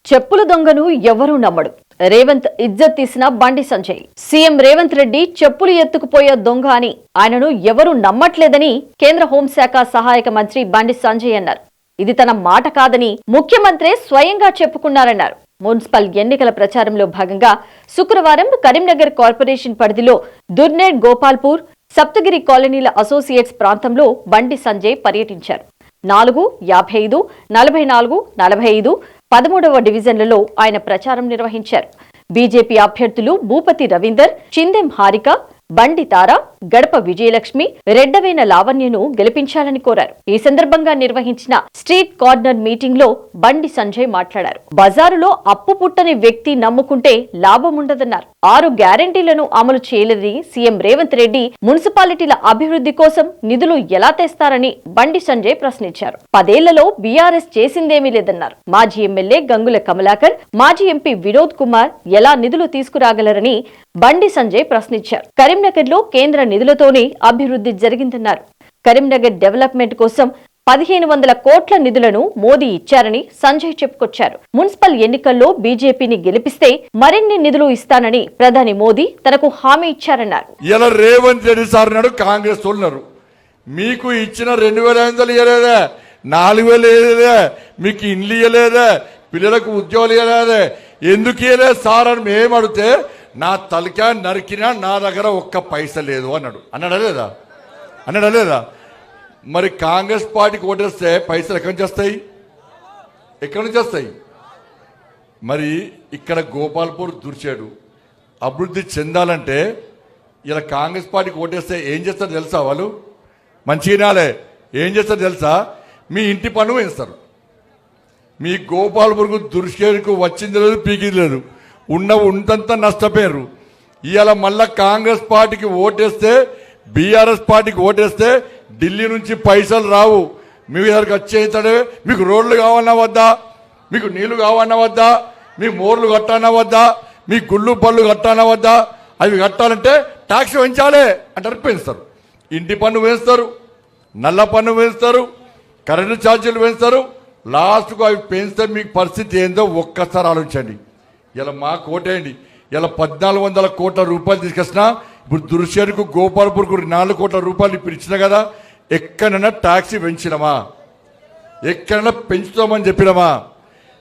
చెప్పుల దొంగను ఎవరూ నమ్మడు. రేవంత్ ఇజ్జత్ తీసిన బండి సంజయ్. సీఎం రేవంత్ రెడ్డి చెప్పులు ఎత్తుకుపోయే దొంగ అని ఆయనను ఎవరూ నమ్మట్లేదని కేంద్ర హోంశాఖ సహాయక మంత్రి బండి సంజయ్ అన్నారు. ఇది తన మాట కాదని ముఖ్యమంత్రి స్వయంగా చెప్పుకున్నారన్నారు. మున్సిపల్ ఎన్నికల ప్రచారంలో భాగంగా శుక్రవారం కరీంనగర్ కార్పొరేషన్ పరిధిలో దుర్నేడ్, గోపాల్పూర్, సప్తగిరి కాలనీల అసోసియేట్స్ ప్రాంతంలో బండి సంజయ్ పర్యటించారు. 4, 55, 44, 45, 13వ డివిజన్లలో ఆయన ప్రచారం నిర్వహించారు. బీజేపీ అభ్యర్థులు భూపతి రవీందర్, చిందెం హారిక, బండి తార, గడప విజయలక్ష్మి, రెడ్డవేన లావణ్యను గెలిపించాలని కోరారు. ఈ సందర్భంగా నిర్వహించిన స్ట్రీట్ కార్నర్ మీటింగ్ లో బండి సంజయ్ మాట్లాడారు. బజారులో అప్పు పుట్టని వ్యక్తి నమ్ముకుంటే లాభముండదన్నారు. 6 గ్యారంటీలను అమలు చేయలేదని సీఎం రేవంత్ రెడ్డి మున్సిపాలిటీల అభివృద్ధి కోసం నిధులు ఎలా తెస్తారని బండి సంజయ్ ప్రశ్నించారు. 10 ఏళ్లలో బీఆర్ఎస్ చేసిందేమీ లేదన్నారు. మాజీ ఎమ్మెల్యే గంగుల కమలాకర్, మాజీ ఎంపీ వినోద్ కుమార్ ఎలా నిధులు తీసుకురాగలరని బండి సంజయ్ ప్రశ్నించారు. కరీంనగర్ లో కేంద్ర నిధులతోనే అభివృద్ధి జరిగిందన్నారు. కరీంనగర్ డెవలప్మెంట్ కోసం 1500 కోట్ల నిధులను మోదీ ఇచ్చారని సంజయ్ చెప్పుకొచ్చారు. మున్సిపల్ ఎన్నికల్లో బీజేపీని గెలిపిస్తే మరిన్ని నిధులు ఇస్తానని ప్రధాని మోదీ తనకు హామీ ఇచ్చారన్నారు. ఇలా రేవంత్ రెడ్డి సార్ నాడు కాంగ్రెస్ ఉన్నారు, మీకు ఇచ్చిన 2500 ఇవ్వలేదా, 4000 ఇవ్వలేదా, మీకు ఇండ్లు ఇవ్వలేదా, పిల్లలకు ఉద్యోగాలు ఇవ్వలేదా, ఎందుకు ఇవ్వలేదు సార్ అని మేము అడిగితే నా తలకా నరికినా నా దగ్గర ఒక్క పైసా లేదు అన్నాడు. అన్నాడా లేదా? మరి కాంగ్రెస్ పార్టీకి ఓటేస్తే పైసలు ఎక్కడి నుంచి వస్తాయి? మరి ఇక్కడ గోపాల్పూర్ దుర్చేడు అభివృద్ధి చెందాలంటే ఇలా కాంగ్రెస్ పార్టీకి ఓటేస్తే ఏం చేస్తారు తెలుసా? వాళ్ళు మంచిగానే ఏం చేస్తారు తెలుసా? మీ ఇంటి పన్ను వేస్తారు. మీ గోపాల్పూర్కు దుర్చేడుకు వచ్చింది లేదు, పీకింది లేదు, ఉండంతా నష్టపోయారు. ఇవాళ మళ్ళా కాంగ్రెస్ పార్టీకి ఓటేస్తే, బీఆర్ఎస్ పార్టీకి ఓటేస్తే ఢిల్లీ నుంచి పైసలు రావు. మీ దగ్గరికి వచ్చేస్తాడే, మీకు రోడ్లు కావన్నా వద్దా, మీకు నీళ్లు కావన్నా వద్దా, మీ మోర్లు కట్టానా వద్దా, మీ గుళ్ళు పళ్ళు కట్టానా వద్దా, అవి కట్టాలంటే ట్యాక్స్ పెంచాలి అంటారు, పెంచుతారు. ఇంటి పన్ను వేస్తారు, నల్ల పన్ను వేస్తారు, కరెంటు ఛార్జీలు వేస్తారు. లాస్ట్కు అవి పెంచితే మీకు పరిస్థితి ఏందో ఒక్కసారి ఆలోచించండి. ఇలా మాకు ఓటేయండి. ఇలా 1400 కోట్ల రూపాయలు తీసుకొచ్చినా, ఇప్పుడు దుర్షేరుకు గోపాల్పూర్కు 4 కోట్ల రూపాయలు ఇప్పుడు ఇచ్చినా కదా, ఎక్కడైనా ట్యాక్సీ పెంచినమా? ఎక్కడైనా పెంచుతామని చెప్పినామా?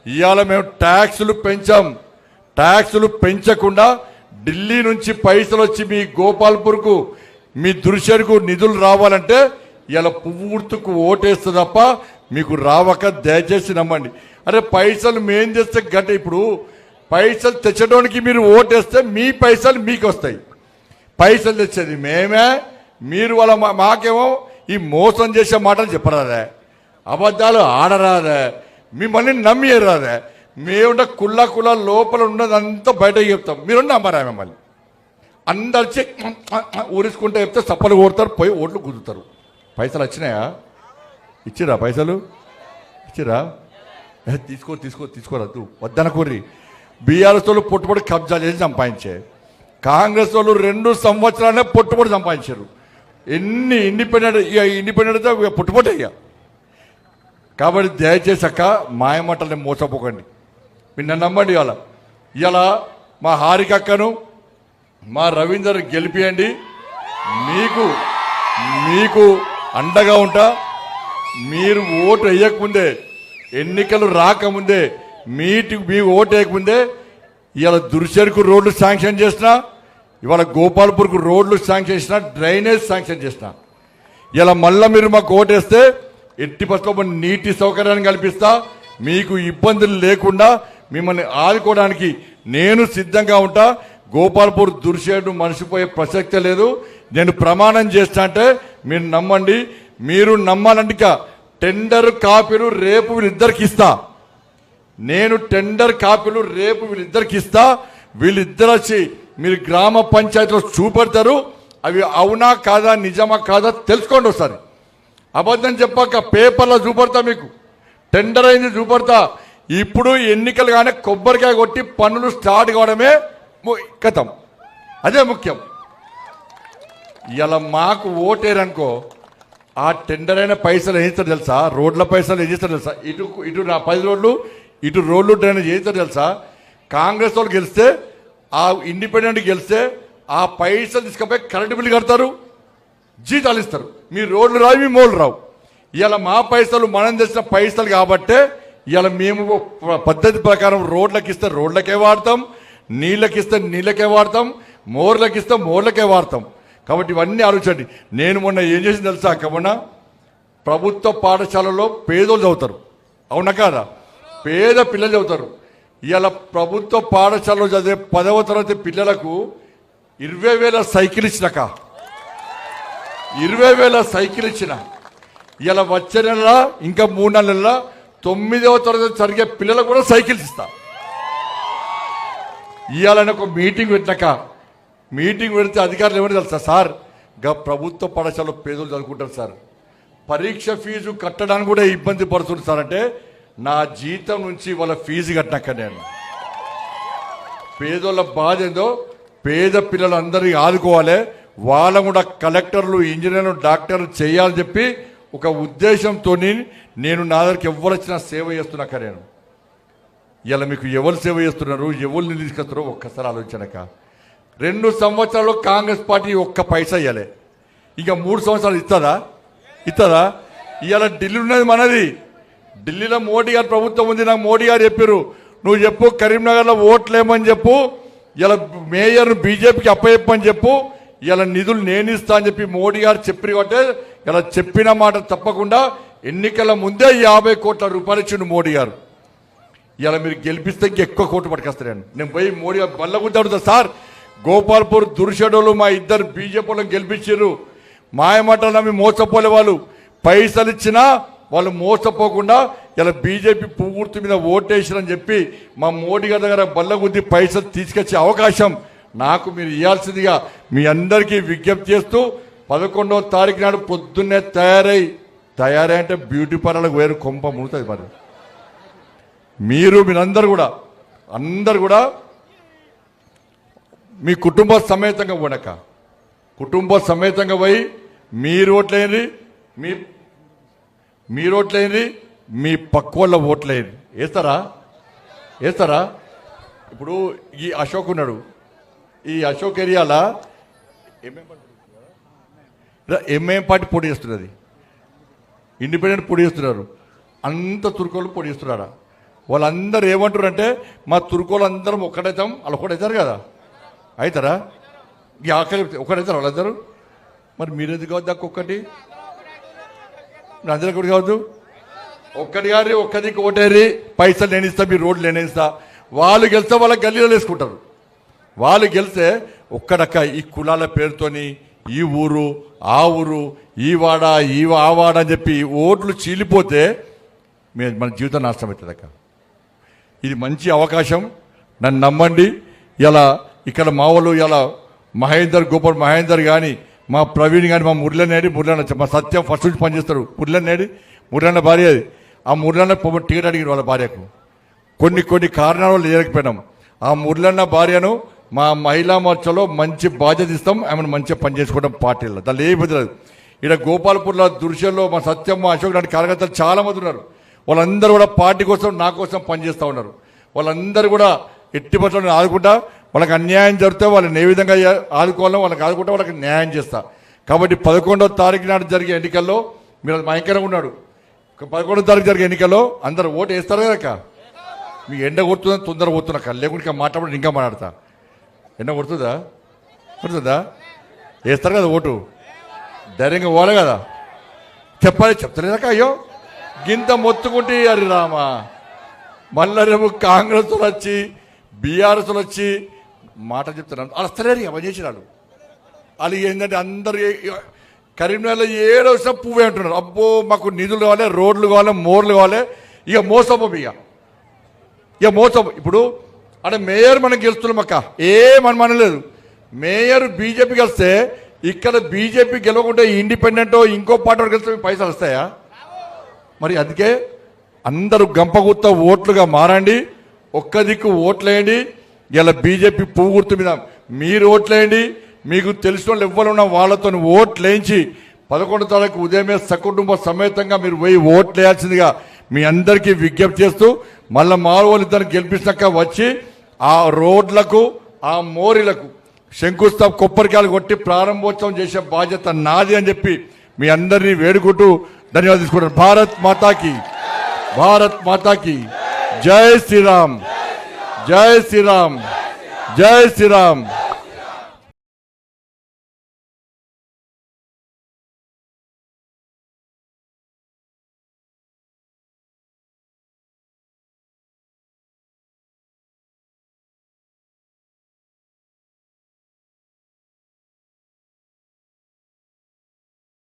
ఇవాళ మేము ట్యాక్సులు పెంచాం. ట్యాక్సులు పెంచకుండా ఢిల్లీ నుంచి పైసలు వచ్చి మీ గోపాల్పూర్కు, మీ దుర్షేరుకు నిధులు రావాలంటే ఇలా పువ్వు గుర్తుకు ఓటేస్తే తప్ప మీకు రావక, దయచేసి నమ్మండి. అరే పైసలు మేం చేస్తే గట్ట, ఇప్పుడు పైసలు తెచ్చడానికి మీరు ఓటేస్తే మీ పైసలు మీకు వస్తాయి. పైసలు తెచ్చేది మేమే, మీరు వాళ్ళ మాకేమో ఈ మోసం చేసే మాటలు చెప్పరాదే, అబద్ధాలు ఆడరాదే, మిమ్మల్ని నమ్మిరాదే. మేముంట కుళ్ళ లోపల ఉన్నదంతా బయటకు చెప్తాం, మీరు నమ్మరా మిమ్మల్ని. అందరిచి ఊరించుకుంటే చెప్తే సప్పలు కొడతారు, పోయి ఓట్లు కుదురుతారు. పైసలు వచ్చినాయా? ఇచ్చిరా? పైసలు ఇచ్చిరా? తీసుకోరద్దు, వద్దనకూర్రి. బీఆర్ఎస్ వాళ్ళు పొట్టుపడి కబ్జా చేసి సంపాదించే, కాంగ్రెస్ వాళ్ళు 2 సంవత్సరాలనే పొట్టుపడి సంపాదించారు. ఎన్ని ఇండిపెండెంట్ పుట్టుపడి అయ్యా. కాబట్టి దయచేసి అక్క మాయమాటల్ని మోసపోకండి, మీరు నన్ను నమ్మండి. ఇవాళ మా హారిక అక్కను, మా రవీందర్ గెలిపియండి. మీకు అండగా ఉంటా. మీరు ఓటు వేయకముందే, ఎన్నికలు రాకముందే, మీ ఓటు వేయకముందే ఇవాళ దుర్షేరుకు రోడ్లు శాంక్షన్ చేసిన, ఇవాళ గోపాల్పూర్కు రోడ్లు శాంక్షన్ చేసిన, డ్రైనేజ్ శాంక్షన్ చేసిన. ఇలా మళ్ళీ మీరు మాకు ఓటేస్తే ఎట్టి పట్ల నీటి సౌకర్యాన్ని కల్పిస్తా. మీకు ఇబ్బందులు లేకుండా మిమ్మల్ని ఆదుకోవడానికి నేను సిద్ధంగా ఉంటా. గోపాల్పూర్ దుర్షేడు మనిషిపోయే ప్రసక్తే లేదు. నేను ప్రమాణం చేస్తా అంటే మీరు నమ్మండి. మీరు నమ్మాలంటే టెండర్ కాపీలు రేపు వీళ్ళిద్దరికి ఇస్తా. నేను టెండర్ కాపీలు రేపు వీళ్ళిద్దరికి ఇస్తా. వీళ్ళిద్దరు వచ్చి మీరు గ్రామ పంచాయతీలో చూపెడతారు. అవి అవునా కాదా, నిజమా కాదా తెలుసుకోండి ఒకసారి. అబద్ధం చెప్పాక పేపర్లో చూపెడతా, మీకు టెండర్ అయింది చూపెడతా. ఇప్పుడు ఎన్నికలు కానీ కొబ్బరికాయ కొట్టి పనులు స్టార్ట్ కావడమే కథం, అదే ముఖ్యం. ఇలా మాకు ఓటేరనుకో, ఆ టెండర్ అయిన పైసలు ఏం చేస్తారు తెలుసా? రోడ్ల పైసలు ఏం చేస్తారు తెలుసా? ఇటు నా 10 రోడ్లు, ఇటు రోడ్లు డ్రైనేజ్ చేస్తారు తెలుసా? కాంగ్రెస్ వాళ్ళు గెలిస్తే ఆ ఇండిపెండెంట్ గెలిస్తే ఆ పైసలు తీసుకుపోయి కరెంటు బిల్లు కడతారు, జీతాలు ఇస్తారు. మీ రోడ్లు రావు, మీ మోళ్ళు రావు. ఇవాళ మా పైసలు మనం తెచ్చిన పైసలు కాబట్టే ఇవాళ మేము పద్ధతి ప్రకారం రోడ్లకు ఇస్తే రోడ్లకే వాడతాం, నీళ్ళకి ఇస్తే నీళ్ళకే వాడతాం, మోర్లకి ఇస్తే మోర్లకే వాడతాం. కాబట్టి ఇవన్నీ ఆలోచించండి. నేను మొన్న ఏం చేసింది తెలుసా? మొన్న ప్రభుత్వ పాఠశాలలో పేదోళ్ళు చదువుతారు, అవునా కాదా? పేద పిల్లలు చదువుతారు. ఇవాళ ప్రభుత్వ పాఠశాలలో చదివే 10వ తరగతి పిల్లలకు 20,000 సైకిల్ ఇచ్చినాక 20,000 సైకిల్ ఇచ్చిన. ఇలా వచ్చే నెల ఇంకా 3 నెలల 9వ తరగతి జరిగే పిల్లలకు కూడా సైకిల్స్ ఇస్తా. ఇవాళ ఒక మీటింగ్ పెట్టినాక మీటింగ్ పెడితే అధికారులు ఏమని తెలుసా? సార్ ప్రభుత్వ పాఠశాలలో పేదలు చదువుకుంటారు సార్, పరీక్ష ఫీజు కట్టడానికి కూడా ఇబ్బంది పడుతుంది సార్ అంటే, నా జీతం నుంచి వాళ్ళ ఫీజు కట్టినాక నేను పేదోళ్ళ బాధ ఏందో, పేద పిల్లలు అందరినీ ఆదుకోవాలి, వాళ్ళ కూడా కలెక్టర్లు, ఇంజనీర్లు, డాక్టర్లు చేయాలని చెప్పి ఒక ఉద్దేశంతో నేను నా దగ్గరికి ఎవరు వచ్చినా సేవ చేస్తున్నాక నేను. ఇలా మీకు ఎవరు సేవ చేస్తున్నారు, ఎవరిని తీసుకొస్తారో ఒక్కసారి ఆలోచనక. 2 సంవత్సరాలు కాంగ్రెస్ పార్టీ ఒక్క పైసా ఇవ్వలే, ఇంకా 3 సంవత్సరాలు ఇస్తుందా? ఇవాళ ఢిల్లీ ఉన్నది మనది, ఢిల్లీలో మోడీ గారు ప్రభుత్వం ఉంది. నాకు మోడీ గారు చెప్పారు, నువ్వు చెప్పు కరీంనగర్లో ఓట్లేమని చెప్పు, ఇలా మేయర్ను బీజేపీకి అప్పచెప్పని చెప్పు, ఇలా నిధులు నేను ఇస్తా అని చెప్పి మోడీ గారు చెప్పి కాబట్టి ఇలా చెప్పిన మాట తప్పకుండా ఎన్నికల ముందే 50 కోట్ల రూపాయలు ఇచ్చిండు మోడీ గారు. ఇలా మీరు గెలిపిస్తే ఎక్కువ కోట్లు పట్టుకొస్తాను. నేను పోయి మోడీ గారు బల్ల గురించి అడుగుతా, సార్ గోపాల్పూర్ దుర్షడోలు మా ఇద్దరు బీజేపీ వాళ్ళని గెలిపించారు, మాయమాటలు నమ్మి మోసపోలే వాళ్ళు, పైసలు ఇచ్చినా వాళ్ళు మోసపోకుండా ఇలా బీజేపీ పువ్వుర్తి మీద ఓటేసారని చెప్పి మా మోడీ గారి దగ్గర బల్లగుద్ది పైసలు తీసుకొచ్చే అవకాశం నాకు మీరు ఇవ్వాల్సిందిగా మీ అందరికీ విజ్ఞప్తి చేస్తూ 11వ తారీఖు నాడు పొద్దున్నే తయారై అంటే బ్యూటీ పార్లర్లకు వేరు కొంప మునుతుంది. మరి మీరందరూ కూడా అందరు కూడా మీ కుటుంబ సమేతంగా పోనక, కుటుంబ సమేతంగా పోయి మీరు ఓట్లేయండి, మీరు ఓట్లేయండి, మీ పక్క వాళ్ళ ఓట్లేయండి. వేస్తారా? ఇప్పుడు ఈ అశోక్ ఉన్నాడు, ఈ అశోక్ ఏరియాలో ఎంఐఎం పార్టీ పోటీ చేస్తున్నది, ఇండిపెండెంట్ పోటీ చేస్తున్నారు, అంత తుర్కోళ్ళు పోటీ చేస్తున్నారా? వాళ్ళందరూ ఏమంటారు అంటే, మా తుర్కోళ్ళు అందరం ఒక్కడైతాం, వాళ్ళు ఒకటైతారు కదా, అవుతారా? ఈ ఆకలి ఒకటైతారు వాళ్ళందరూ. మరి మీరు ఎందుకు కావద్దు? ఒక్కటి అందరూ ఒకటి కావద్దు. ఒక్కటి గారి ఒక్కదికి ఓటేరి పైసలు నేను ఇస్తా, మీ రోడ్లు నేను ఇస్తా. వాళ్ళు గెలిస్తే వాళ్ళ గల్లీలో వేసుకుంటారు. వాళ్ళు గెలిస్తే ఒక్కడక్క ఈ కులాల పేరుతోని ఈ ఊరు ఆ ఊరు, ఈ వాడ ఆ వాడ అని చెప్పి ఓట్లు చీలిపోతే మన జీవితం నాశనం అవుతుంది అక్క. ఇది మంచి అవకాశం, నన్ను నమ్మండి. ఇలా ఇక్కడ మా వాళ్ళు ఇలా గోపాల్ మహేందర్ కానీ, మా ప్రవీణ్ కానీ, మా మురళనేడి మా సత్యం ఫస్ట్ నుంచి పనిచేస్తారు. మురళన్న భార్య అది. ఆ మురళన్న టికెట్ అడిగిన వాళ్ళ భార్యకు కొన్ని కారణాల వల్ల లేకపోయినాం. ఆ మురళన్న భార్యను మా మహిళా మోర్చాలో మంచి బాధ్యత ఇస్తాం, ఆమెను మంచిగా పనిచేసుకోవడం పార్టీలో దాన్ని ఏ ఇబ్బంది లేదు. ఇక్కడ గోపాలపూర్లో దుర్షల్లో మా సత్యం, మా అశోక్ లాంటి కార్యకర్తలు చాలా మంది ఉన్నారు. వాళ్ళందరూ కూడా పార్టీ కోసం, నా కోసం పనిచేస్తూ ఉన్నారు. వాళ్ళందరూ కూడా ఎట్టి పట్ల ఆదుకుంటా, వాళ్ళకి అన్యాయం జరిగితే వాళ్ళని ఏ విధంగా ఆదుకోవాలో వాళ్ళకి ఆదుకుంటా, వాళ్ళకి న్యాయం చేస్తా. కాబట్టి 11వ తారీఖు నాడు జరిగే ఎన్నికల్లో మీరు భయంకరంగా ఉన్నాడు. 11వ తారీఖు జరిగే ఎన్నికల్లో అందరూ ఓటు వేస్తారు కనుక మీకు ఎండ కొడుతుందని తొందర పోతున్నాక, లేకుంటే మాట్లాడి ఇంకా మాట్లాడతా. ఎండ కొడుతుందా? వేస్తారు కదా ఓటు, ధైర్యంగా పోలే కదా. చెప్తలేదాక అయ్యో గింత మొత్తుకుంటే అరి రామా, మళ్ళా రేపు కాంగ్రెస్ వచ్చి బీఆర్ఎస్ వచ్చి మాట చెప్తున్నాను. వాళ్ళు వస్తలేరు అవన్నీ చేసినాడు. వాళ్ళు ఏంటంటే అందరు కరీంనగర్లో ఏడో వచ్చినా పువ్వే అంటున్నారు. అబ్బో మాకు నిధులు కావాలి, రోడ్లు కావాలి, మోర్లు కావాలి. ఇక మోసము ఇప్పుడు అంటే మేయర్ మనం గెలుస్తున్నాం అక్క, మనలేదు. మేయర్ బీజేపీ గెలిస్తే ఇక్కడ బీజేపీ గెలవకుంటే ఇండిపెండెంట్ ఇంకో పార్టీ గెలిస్తే పైసలు వస్తాయా? మరి అందుకే అందరూ గంపగుత్త ఓట్లుగా మారండి, ఒక్క దిక్కు ఓట్లేయండి. ఇలా బీజేపీ పువ్వు గుర్తు మీద మీరు ఓట్లేయండి. మీకు తెలిసిన వాళ్ళు ఎవ్వరున్నా వాళ్ళతో ఓట్లేయించి 11వ తారీఖు ఉదయమే సకుటుంబ సమేతంగా మీరు పోయి ఓట్లేయాల్సిందిగా మీ అందరికీ విజ్ఞప్తి చేస్తూ మళ్ళీ మారువోలు ఇద్దరు గెలిపించాక వచ్చి ఆ రోడ్లకు ఆ మోరీలకు శంకుస్థాపన కొబ్బరికాయలు కొట్టి ప్రారంభోత్సవం చేసే బాధ్యత నాది అని చెప్పి మీ అందరినీ వేడుకుంటూ ధన్యవాదాలు తీసుకుంటాను. భారత్ మాతాకి జై శ్రీరామ్, జై శ్రీరామ్, జై శ్రీరామ్.